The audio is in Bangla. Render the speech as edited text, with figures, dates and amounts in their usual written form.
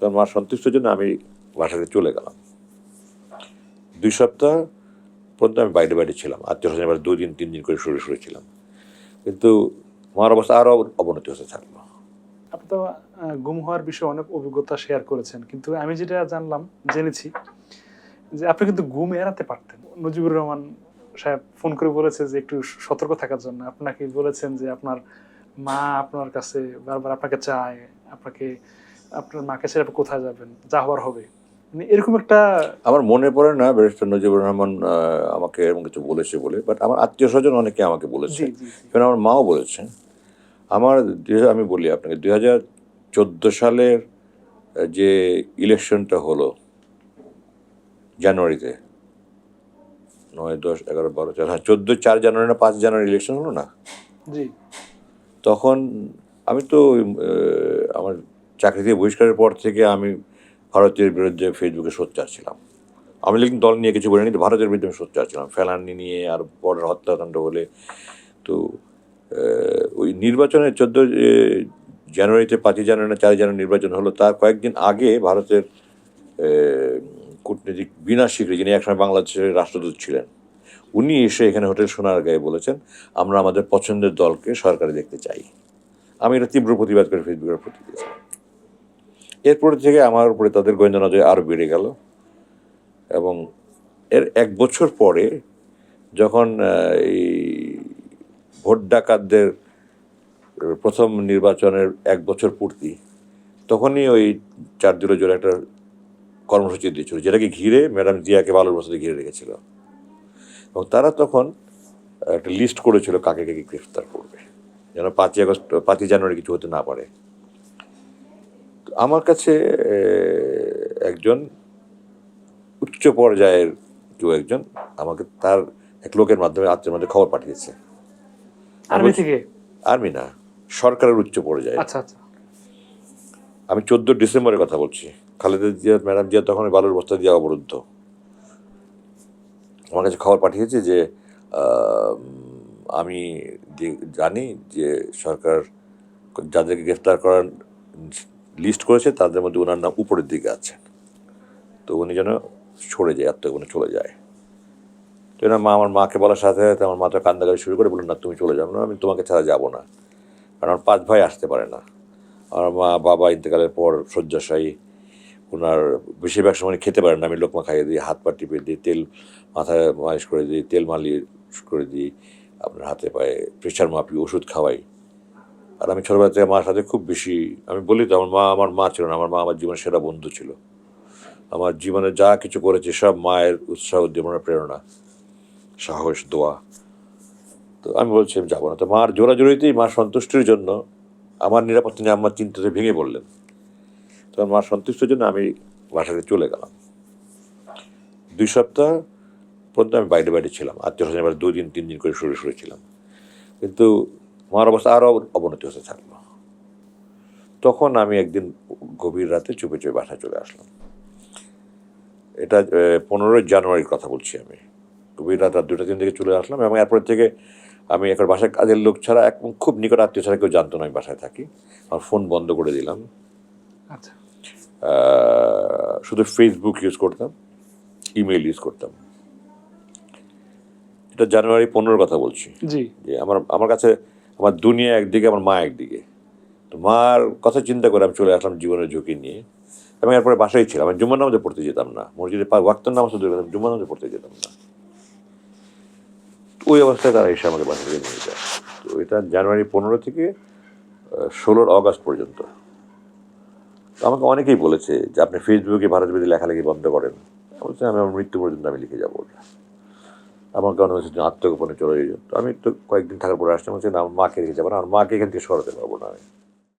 তখন মা সন্তুষ্টের জন্য আমি বাসাতে চলে গেলাম। 2 সপ্তাহ পর্যন্ত আমি বাইরে বাইরে ছিলাম, আত্মীয় স্বজন এবার 2 দিন 3 দিন করে সরে ছিলাম, কিন্তু মার অবস্থা আরও অবনতি হতে থাকলো। আপনি তো গুম হওয়ার বিষয়ে অনেক অভিজ্ঞতা শেয়ার করেছেন, কিন্তু আমি যেটা জেনেছি যে আপনি কিন্তু গুম এড়াতে পারতেন। মুজিবুর রহমান সাহেব ফোন করে বলেছে যে একটু সতর্ক থাকার জন্য। আপনাকে বলেছেন যে আপনার মা আপনার কাছে বারবার আপনাকে চায়, আপনার মাকে ছেড়ে আপনি কোথায় যাবেন, যা হওয়ার হবে। মানে এরকম একটা আমার মনে পড়ে না ব্যারিস্টার নজিবুর রহমান আমাকে এরকম কিছু বলেছে বলে, বাট আমার আত্মীয় স্বজন অনেকে আমাকে বলেছে, জি, জি, জি। এবং আমার মাও বলেছেন। আমি বলি আপনাকে, 2014 সালের যে ইলেকশনটা হলো জানুয়ারিতে, 9, 10, 11, 12, 13, হ্যাঁ 4 জানুয়ারি না 5 জানুয়ারি ইলেকশন হলো না, জি। তখন আমি তো আমার চাকরি থেকে বহিষ্কারের পর থেকে আমি ভারতের বিরুদ্ধে ফেসবুকে সোচ্চার ছিলাম। আমি লিখুন দল নিয়ে কিছু বলিনি, কিন্তু ভারতের বিরুদ্ধে আমি সোচ্চার ছিলাম, ফেলানি নিয়ে আর বড় হত্যাকাণ্ড হলে। তো ওই নির্বাচনের 14 জানুয়ারিতে, 5 জানুয়ারি না 4 জানুয়ারি নির্বাচন হলো, তার কয়েকদিন আগে ভারতের কূটনীতিক বিনা শিখরি, যিনি একসময় বাংলাদেশের রাষ্ট্রদূত ছিলেন, উনি এসে এখানে হোটেল সোনারগাঁয়ে বলেছেন, আমরা আমাদের পছন্দের দলকে সরকারে দেখতে চাই। আমি এটা তীব্র প্রতিবাদ করে ফেসবুকের প্রতি দিয়েছিলাম। এরপর থেকে আমার উপরে তাদের গোয়েন্দা নজর আরও বেড়ে গেল, এবং এর 1 বছর পরে যখন এই ভোট ডাকাতদের প্রথম নির্বাচনের 1 বছর পূর্তি, তখনই ওই 4 দিনের জন্য একটা কর্মসূচি দিয়েছিল, যেটাকে ঘিরে ম্যাডাম জিয়াকে বালুর বস্তাতে ঘিরে রেখেছিল, এবং তারা তখন একটা লিস্ট করেছিল কাকে কাকে গ্রেফতার করবে, যেন 5 জানুয়ারি কিছু হতে না পারে। আমার কাছে একজন উচ্চ পর্যায়ের একজন আমাকে তার এক লোকের মাধ্যমে আত্মীয়ের মধ্যে খবর পাঠিয়েছে। আর্মি থেকে? আর্মি না, সরকারের উচ্চ পর্যায়ে। আচ্ছা, আচ্ছা। আমি 14 ডিসেম্বরের কথা বলছি। খালেদা জিয়া, ম্যাডাম জিয়া তখন বালুর বস্তা দিয়ে অবরুদ্ধ। আমার কাছে খবর পাঠিয়েছে যে আমি জানি যে সরকার যাদেরকে গ্রেফতার করার লিস্ট করেছে তাদের মধ্যে ওনার নাম উপরের দিকে আছে, তো উনি যেন সরে যায়, আত্মগোপনে চলে যায়। তো এনার মা আমার মাকে বলার সাথে সাথে আমার মা তো কান্দাকাটি শুরু করে বললেন, না তুমি চলে যাবো না, আমি তোমাকে ছাড়া যাবো না, কারণ আমার 5 ভাই আসতে পারে না। আমার মা বাবা ইন্তেকালের পর শয্যাশায়ী, ওনার বেশিরভাগ সময় খেতে পারেন না, আমি লোকমা খাইয়ে দিই, হাত পা টিপে দিই, তেল মাথায় মালিশ করে দিই, তেল মালিশ করে দিই, আপনার হাতে পায়ে প্রেশার মাপি, ওষুধ খাওয়াই। আর আমি ছোটোবেলা থেকে মার সাথে খুব বেশি, আমি বলি তো আমার মা ছিল না, আমার মা আমার জীবনের সেরা বন্ধু ছিল। আমার জীবনে যা কিছু করেছে সব মায়ের উৎসাহ, উদ্দীপনার প্রেরণা, সাহস, দোয়া। তো আমি বলছি আমি যাবো না। তো মার জোরাজোরিতেই, মা সন্তুষ্টির জন্য, আমার নিরাপত্তা নিয়ে আমার চিন্তাতে ভেঙে পড়লেন, তখন মা সন্তুষ্টির জন্য আমি বাসাতে চলে গেলাম। 2 সপ্তাহ পর্যন্ত আমি বাইরে বাইরে ছিলাম, আত্মীয় স্বজন এবার 2 দিন 3 দিন করে সরে ছিলাম, কিন্তু মার অবস্থা আরও অবনতি হতে থাকলো। তখন আমি একদিন গভীর রাতে চুপে চুপে বাসায় চলে আসলাম। এটা 15 জানুয়ারির কথা বলছি আমি। গভীর রাত 2টা 3 দিকে চলে আসলাম, এবং এরপর থেকে আমি এখন বাসায় কাজের লোক ছাড়া, একদম খুব নিকট আত্মীয় ছাড়া কেউ জানতো না আমি বাসায় থাকি। আমার ফোন বন্ধ করে দিলাম। আচ্ছা। শুধু ফেসবুক ইউজ করতাম, ইমেল ইউজ করতাম। এটা জানুয়ারি 15 কথা বলছি। জি। যে আমার কাছে আমার দুনিয়া একদিকে, আমার মা একদিকে। তো মার কথা চিন্তা করে আমি চলে আসলাম জীবনের ঝুঁকি নিয়ে, এবং এরপরে বাসায় ছিলাম। আমি জুম্মার নামাজে পড়তে যেতাম না, মসজিদে ওয়াক্তের নামাজ দূরে যেতাম, জুম্মার নামাজে পড়তে যেতাম না। ওই অবস্থায় তারা এসে আমাকে বাসা থেকে নিয়ে যায়। তো এটা জানুয়ারি 15 থেকে 16 আগস্ট পর্যন্ত। তো আমাকে অনেকেই বলেছে যে আপনি ফেসবুকে ভারত বিরোধী লেখালেখি বন্ধ করেন। বলছে আমি আমার মৃত্যু পর্যন্ত আমি লিখে যাবো ওটা। আমাকে অনেক হচ্ছে আত্মগোপনে চলে যেত। তো আমি তো কয়েকদিন থাকার পরে আসতে বলছি না, আমার মাকে রেখে যাবো না, আমার মাকে এখান থেকে সরাতে পারবো না আমি।